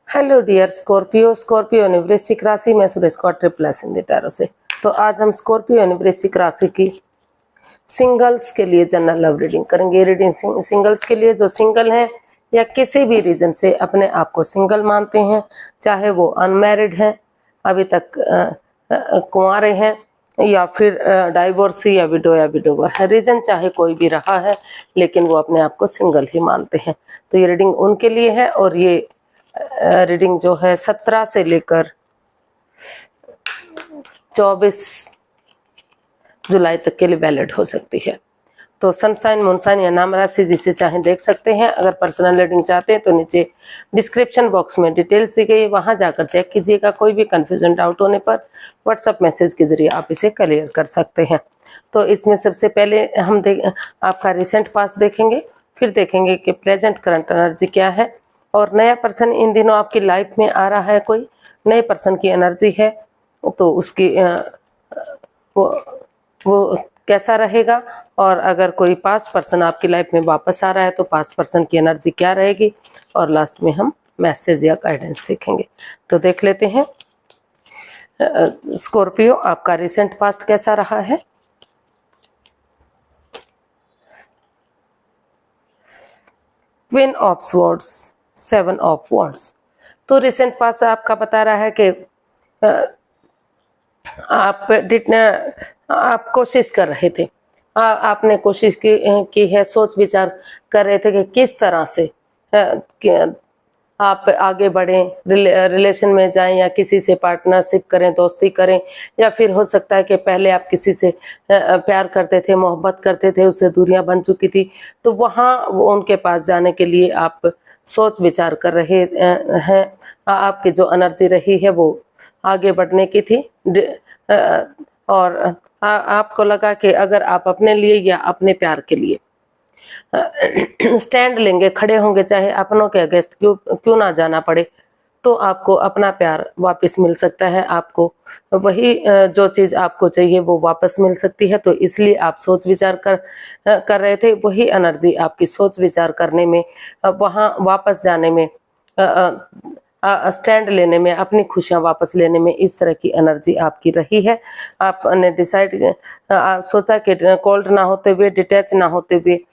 Hello dear Scorpio. Scorpio ने वृश्चिक राशि में सुरेश को ट्रिप्लस इन द टैरो से। तो आज हम स्कॉर्पियो ने वृश्चिक राशि की सिंगल्स के लिए जनरल लव रीडिंग करेंगे। रीडिंग सिंगल्स के लिए जो सिंगल हैं या किसी भी रीजन से अपने आप को सिंगल मानते हैं, चाहे वो अनमैरिड हैं, अभी तक कुंवारे हैं, या फिर डाइवोर्सी या विडोवर है, रीजन चाहे कोई भी रहा है, लेकिन वो अपने आप को सिंगल ही मानते हैं। तो ये रीडिंग उनके लिए है और ये रीडिंग जो है 17 से लेकर 24 जुलाई तक के लिए वैलिड हो सकती है। तो सनसाइन, मूनसाइन या नाम राशि जिसे चाहें देख सकते हैं। अगर पर्सनल रीडिंग चाहते हैं तो नीचे डिस्क्रिप्शन बॉक्स में डिटेल्स दी गई है, वहां जाकर चेक कीजिएगा। कोई भी कंफ्यूजन डाउट होने पर व्हाट्सएप मैसेज के जरिए आप इसे क्लियर कर सकते हैं। तो इसमें सबसे पहले हम आपका रिसेंट पास्ट देखेंगे, फिर देखेंगे कि प्रेजेंट करंट एनर्जी क्या है, और नया पर्सन इन दिनों आपकी लाइफ में आ रहा है, कोई नए पर्सन की एनर्जी है तो उसकी वो कैसा रहेगा, और अगर कोई पास्ट पर्सन आपकी लाइफ में वापस आ रहा है तो पास्ट पर्सन की एनर्जी क्या रहेगी, और लास्ट में हम मैसेज या गाइडेंस देखेंगे। तो देख लेते हैं स्कॉर्पियो आपका रिसेंट पास्ट कैसा रहा है। Queen of swords, 7 of wands. तो रिसेंट पास्ट आपका बता रहा है कि आप कोशिश कर रहे थे, आपने कोशिश की है, सोच विचार कर रहे थे कि किस तरह से आप आगे बढ़ें, रिलेशन में जाएं या किसी से पार्टनरशिप करें, दोस्ती करें, या फिर हो सकता है कि पहले आप किसी से प्यार करते थे, मोहब्बत करते थे, उससे दूरियां बन चुकी थी, तो वहां उनके पास जाने के लिए आप सोच विचार कर रहे हैं। आपकी जो एनर्जी रही है वो आगे बढ़ने की थी, और आपको लगा कि अगर आप अपने लिए या अपने प्यार के लिए स्टैंड लेंगे, खड़े होंगे, चाहे अपनों के अगेंस्ट क्यों ना जाना पड़े, तो आपको अपना प्यार वापस मिल सकता है, आपको वही जो चीज आपको चाहिए वो वापस मिल सकती है। तो इसलिए आप सोच विचार कर रहे थे, वही एनर्जी आपकी सोच विचार करने में, वहां वापस जाने में, स्टैंड लेने में, अपनी खुशियां वापस लेने में, इस तरह की एनर्जी आपकी रही है। आपने डिसाइड सोचा कि कोल्ड ना होते हुए, डिटैच ना होते हुए,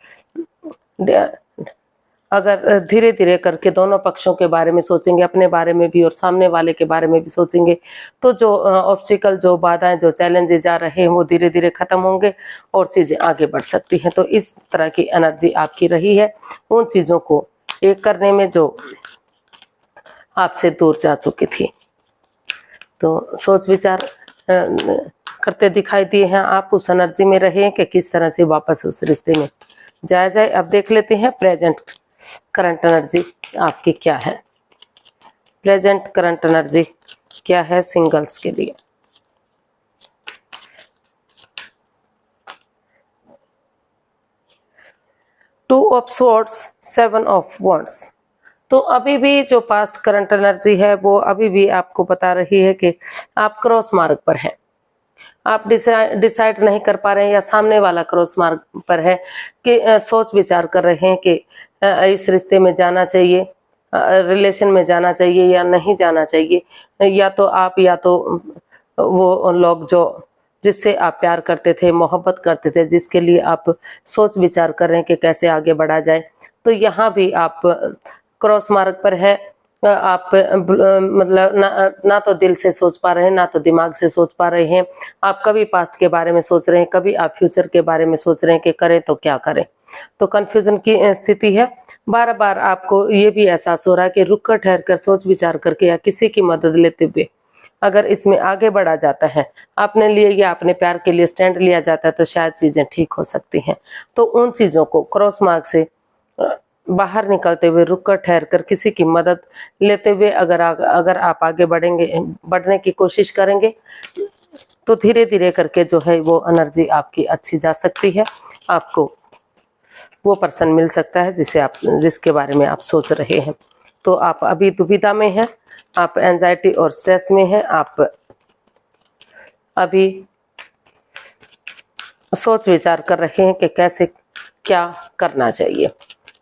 अगर धीरे धीरे करके दोनों पक्षों के बारे में सोचेंगे, अपने बारे में भी और सामने वाले के बारे में भी सोचेंगे, तो जो ऑब्स्टिकल, जो बाधाएं, जो चैलेंजेस आ रहे हैं वो धीरे धीरे खत्म होंगे और चीजें आगे बढ़ सकती हैं। तो इस तरह की एनर्जी आपकी रही है, उन चीजों को एक करने में जो आपसे दूर जा चुकी थी। तो सोच विचार करते दिखाई दिए हैं, आप उस एनर्जी में रहे कि किस तरह से वापस उस रिश्ते में जाया जाए। अब देख लेते हैं प्रेजेंट करंट एनर्जी आपकी क्या है। प्रेजेंट करंट एनर्जी क्या है सिंगल्स के लिए। Two of swords, 7 of wands. तो अभी भी जो पास्ट करंट एनर्जी है वो अभी भी आपको बता रही है कि आप क्रॉस मार्ग पर हैं, आप डिसाइड नहीं कर पा रहे हैं, या सामने वाला क्रॉस मार्ग पर है कि सोच विचार कर रहे हैं कि इस रिश्ते में जाना चाहिए, रिलेशन में जाना चाहिए या नहीं जाना चाहिए, या तो आप या तो वो लोग जो जिससे आप प्यार करते थे, मोहब्बत करते थे, जिसके लिए आप सोच विचार कर रहे हैं कि कैसे आगे बढ़ा जाए। तो यहाँ भी आप क्रॉस मार्ग पर है। आप मतलब ना तो दिल से सोच पा रहे हैं, ना तो दिमाग से सोच पा रहे हैं। आप कभी पास्ट के बारे में सोच रहे हैं, कभी आप फ्यूचर के बारे में सोच रहे हैं कि करें तो क्या करें। तो कंफ्यूजन की स्थिति है। बार बार आपको ये भी एहसास हो रहा है कि रुक कर, ठहर कर, सोच विचार करके या किसी की मदद लेते हुए अगर इसमें आगे बढ़ा जाता है, अपने लिए या अपने प्यार के लिए स्टैंड लिया जाता है, तो शायद चीजें ठीक हो सकती हैं। तो उन चीजों को क्रॉस मार्ग से बाहर निकलते हुए, रुक कर, ठहर कर, किसी की मदद लेते हुए अगर आप आगे बढ़ने की कोशिश करेंगे, तो धीरे धीरे करके जो है वो एनर्जी आपकी अच्छी जा सकती है। आपको वो पर्सन मिल सकता है जिसके बारे में आप सोच रहे हैं। तो आप अभी दुविधा में हैं, आप एंजाइटी और स्ट्रेस में हैं, आप अभी सोच विचार कर रहे हैं कि कैसे क्या करना चाहिए।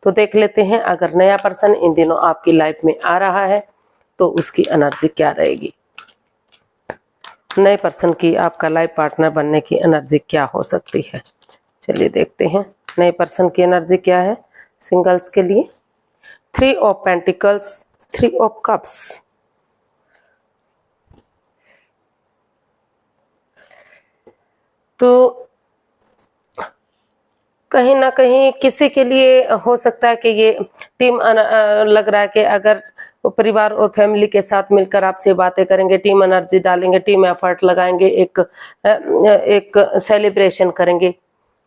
तो देख लेते हैं, अगर नया पर्सन इन दिनों आपकी लाइफ में आ रहा है तो उसकी एनर्जी क्या रहेगी। नए पर्सन की आपका लाइफ पार्टनर बनने की एनर्जी क्या हो सकती है। चलिए देखते हैं नए पर्सन की एनर्जी क्या है सिंगल्स के लिए। 3 ऑफ पेंटिकल्स, 3 ऑफ कप्स। तो कहीं ना कहीं किसी के लिए हो सकता है कि ये टीम लग रहा है कि अगर परिवार और फैमिली के साथ मिलकर आपसे बातें करेंगे, टीम एनर्जी डालेंगे, टीम एफर्ट लगाएंगे, एक सेलिब्रेशन करेंगे,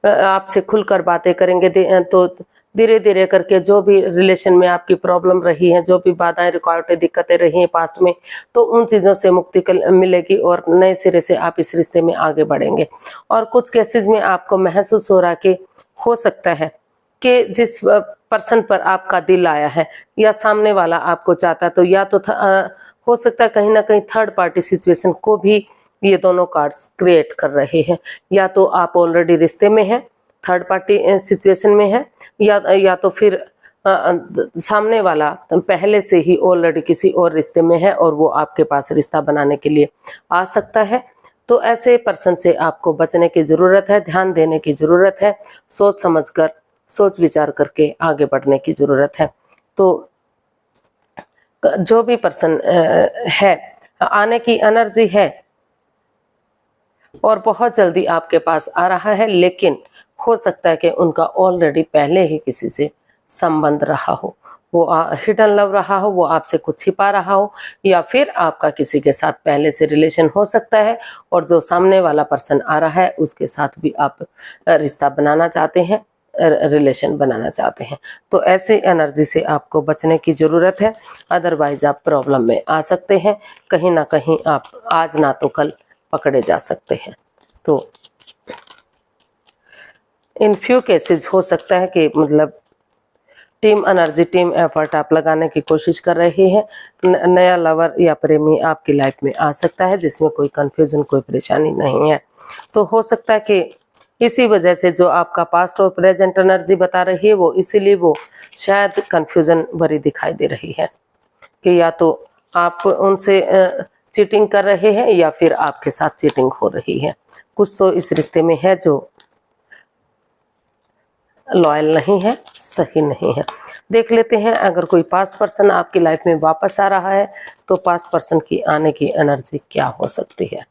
आपसे खुलकर बातें करेंगे, तो धीरे धीरे करके जो भी रिलेशन में आपकी प्रॉब्लम रही है, जो भी बाधाएं, रुकावटें, दिक्कतें रही हैं पास्ट में, तो उन चीज़ों से मुक्ति मिलेगी और नए सिरे से आप इस रिश्ते में आगे बढ़ेंगे। और कुछ केसेस में आपको महसूस हो रहा कि हो सकता है कि जिस पर्सन पर आपका दिल आया है या सामने वाला आपको चाहता, तो या तो हो सकता है कहीं ना कहीं थर्ड पार्टी सिचुएशन को भी ये दोनों कार्ड्स क्रिएट कर रहे हैं। या तो आप ऑलरेडी रिश्ते में हैं, थर्ड पार्टी सिचुएशन में है, या तो फिर सामने वाला पहले से ही ऑलरेडी किसी और रिश्ते में है और वो आपके पास रिश्ता बनाने के लिए आ सकता है। तो ऐसे पर्सन से आपको बचने की ज़रूरत है, ध्यान देने की ज़रूरत है, सोच समझकर, सोच विचार करके आगे बढ़ने की ज़रूरत है। तो जो भी पर्सन है, आने की एनर्जी है और बहुत जल्दी आपके पास आ रहा है, लेकिन हो सकता है कि उनका ऑलरेडी पहले ही किसी से संबंध रहा हो, वो हिडन लव रहा हो, वो आपसे कुछ छिपा रहा हो, या फिर आपका किसी के साथ पहले से रिलेशन हो सकता है और जो सामने वाला पर्सन आ रहा है उसके साथ भी आप रिश्ता बनाना चाहते हैं, रिलेशन बनाना चाहते हैं। तो ऐसी एनर्जी से आपको बचने की ज़रूरत है, अदरवाइज आप प्रॉब्लम में आ सकते हैं। कहीं ना कहीं आप आज ना तो कल पकड़े जा सकते हैं। तो इन फ्यू केसेस हो सकता है कि मतलब टीम एनर्जी, टीम एफर्ट आप लगाने की कोशिश कर रहे हैं। नया लवर या प्रेमी आपकी लाइफ में आ सकता है जिसमें कोई कंफ्यूजन, कोई परेशानी नहीं है। तो हो सकता है कि इसी वजह से जो आपका पास्ट और प्रेजेंट एनर्जी बता रही है, वो इसीलिए वो शायद कंफ्यूजन भरी दिखाई दे रही है कि या तो आप उनसे चीटिंग कर रहे हैं या फिर आपके साथ चीटिंग हो रही है। कुछ तो इस रिश्ते में है जो लॉयल नहीं है, सही नहीं है। देख लेते हैं अगर कोई पास्ट पर्सन आपकी लाइफ में वापस आ रहा है तो पास्ट पर्सन की आने की एनर्जी क्या हो सकती है।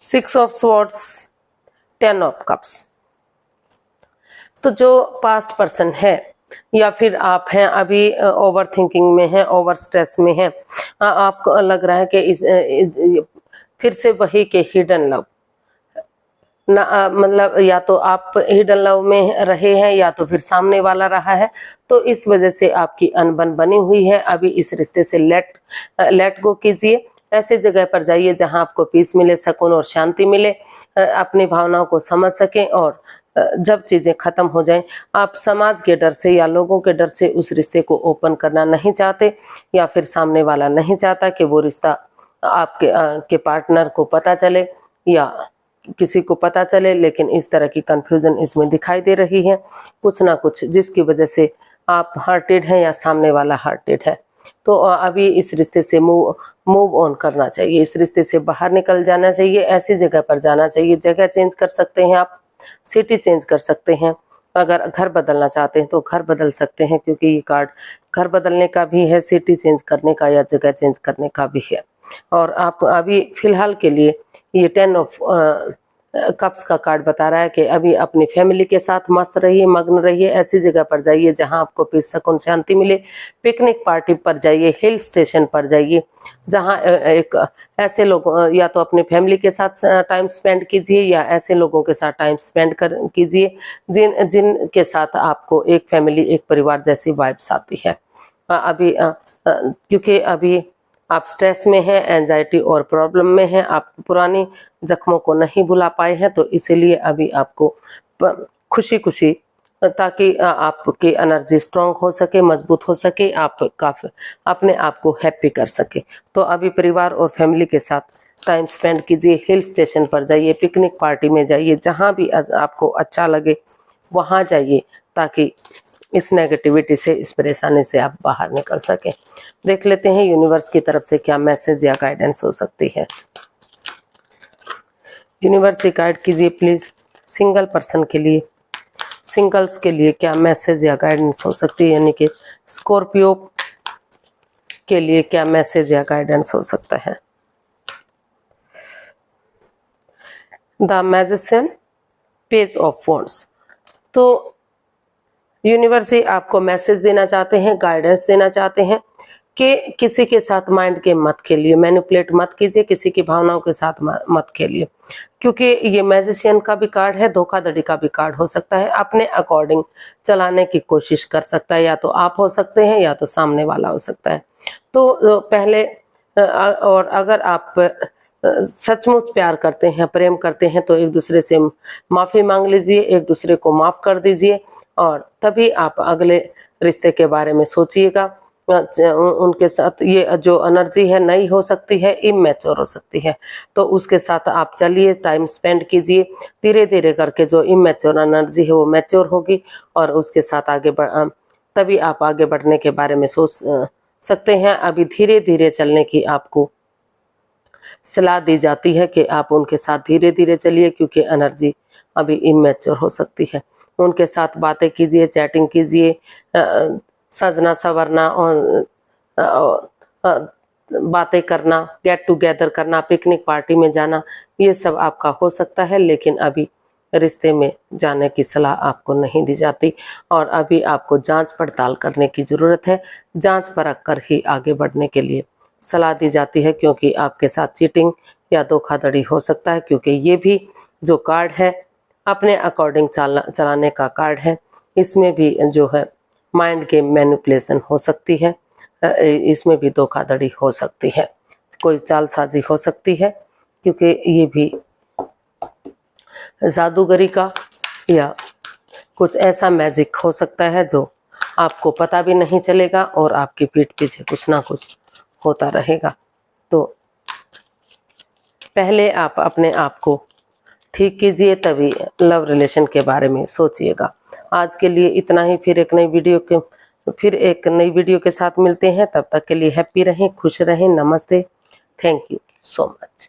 Six of swords, 10 of cups. तो जो पास्ट पर्सन है या फिर आप हैं अभी ओवर थिंकिंग में हैं, ओवर स्ट्रेस में हैं, आपको लग रहा है कि फिर से वही के हिडन लव ना, मतलब या तो आप हिडन लव में रहे हैं या तो फिर सामने वाला रहा है, तो इस वजह से आपकी अनबन बनी हुई है। अभी इस रिश्ते से लेट गो कीजिए। ऐसे जगह पर जाइए जहां आपको पीस मिले, सुकून और शांति मिले, अपनी भावनाओं को समझ सकें और जब चीजें खत्म हो जाएं, आप समाज के डर से या लोगों के डर से उस रिश्ते को ओपन करना नहीं चाहते, या फिर सामने वाला नहीं चाहता कि वो रिश्ता आपके के पार्टनर को पता चले या किसी को पता चले, लेकिन इस तरह की कंफ्यूजन इसमें दिखाई दे रही है, कुछ ना कुछ जिसकी वजह से आप हार्टेड हैं या सामने वाला हार्टेड है। तो अभी इस रिश्ते से मूव ऑन करना चाहिए, इस रिश्ते से बाहर निकल जाना चाहिए, ऐसी जगह पर जाना चाहिए। जगह चेंज कर सकते हैं आप, सिटी चेंज कर सकते हैं, अगर घर बदलना चाहते हैं तो घर बदल सकते हैं, क्योंकि ये कार्ड घर बदलने का भी है, सिटी चेंज करने का या जगह चेंज करने का भी है। और आप अभी फिलहाल के लिए ये 10 ऑफ कप्स का कार्ड बता रहा है कि अभी अपनी फैमिली के साथ मस्त रहिए, मग्न रहिए, ऐसी जगह पर जाइए जहां आपको पीस, सुकून, शांति मिले। पिकनिक पार्टी पर जाइए, हिल स्टेशन पर जाइए जहां एक ऐसे लोग, या तो अपनी फैमिली के साथ टाइम स्पेंड कीजिए या ऐसे लोगों के साथ टाइम स्पेंड कीजिए जिनके साथ आपको एक फैमिली, एक परिवार जैसी वाइब्स आती है। अभी क्योंकि अभी आप स्ट्रेस में हैं, एंजाइटी और प्रॉब्लम में हैं, आप पुरानी जख्मों को नहीं भुला पाए हैं, तो इसीलिए अभी आपको खुशी खुशी, ताकि आपकी एनर्जी स्ट्रांग हो सके, मजबूत हो सके, आप काफी अपने आप को हैप्पी कर सके। तो अभी परिवार और फैमिली के साथ टाइम स्पेंड कीजिए, हिल स्टेशन पर जाइए, पिकनिक पार्टी में जाइए, जहाँ भी आपको अच्छा लगे वहाँ जाइए, ताकि इस नेगेटिविटी से, इस परेशानी से आप बाहर निकल सकें। देख लेते हैं यूनिवर्स की तरफ से क्या मैसेज या गाइडेंस हो सकती है। यूनिवर्स से गाइड कीजिए प्लीज सिंगल पर्सन के लिए, सिंगल्स के लिए क्या मैसेज या गाइडेंस हो सकती है, यानी कि स्कॉर्पियो के लिए क्या मैसेज या गाइडेंस हो सकता है। The magician, page of wands. तो यूनिवर्स ही आपको मैसेज देना चाहते हैं, गाइडेंस देना चाहते हैं कि किसी के साथ माइंड के मत खेलिए, मैनिपुलेट मत कीजिए, किसी की भावनाओं के साथ मत खेलिए, क्योंकि ये मैजिशियन का भी कार्ड है, धोखाधड़ी का भी कार्ड हो सकता है। अपने अकॉर्डिंग चलाने की कोशिश कर सकता है, या तो आप हो सकते हैं या तो सामने वाला हो सकता है। तो पहले और अगर आप सचमुच प्यार करते हैं, प्रेम करते हैं, तो एक दूसरे से माफ़ी मांग लीजिए, एक दूसरे को माफ़ कर दीजिए, और तभी आप अगले रिश्ते के बारे में सोचिएगा। उनके साथ ये जो एनर्जी है नई हो सकती है, इमैच्योर हो सकती है, तो उसके साथ आप चलिए, टाइम स्पेंड कीजिए। धीरे धीरे करके जो इमैच्योर एनर्जी है वो मैच्योर होगी, और उसके साथ आगे तभी आप आगे बढ़ने के बारे में सोच सकते हैं। अभी धीरे धीरे चलने की आपको सलाह दी जाती है कि आप उनके साथ धीरे धीरे चलिए, क्योंकि एनर्जी अभी इमैच्योर हो सकती है। उनके साथ बातें कीजिए, चैटिंग कीजिए, सजना संवरना और बातें करना, गेट टुगेदर करना, पिकनिक पार्टी में जाना, ये सब आपका हो सकता है, लेकिन अभी रिश्ते में जाने की सलाह आपको नहीं दी जाती, और अभी आपको जांच पड़ताल करने की ज़रूरत है। जांच परख कर ही आगे बढ़ने के लिए सलाह दी जाती है, क्योंकि आपके साथ चीटिंग या धोखाधड़ी हो सकता है, क्योंकि ये भी जो कार्ड है अपने अकॉर्डिंग चलाने का कार्ड है। इसमें भी जो है माइंड गेम मैनिपुलेशन हो सकती है, इसमें भी धोखाधड़ी हो सकती है, कोई चालसाजी हो सकती है, क्योंकि ये भी जादूगरी का या कुछ ऐसा मैजिक हो सकता है जो आपको पता भी नहीं चलेगा, और आपकी पीठ पीछे कुछ ना कुछ होता रहेगा। तो पहले आप अपने आप को ठीक कीजिए, तभी लव रिलेशन के बारे में सोचिएगा। आज के लिए इतना ही, फिर एक नई वीडियो के साथ मिलते हैं। तब तक के लिए हैप्पी रहें, खुश रहें। नमस्ते, थैंक यू सो मच।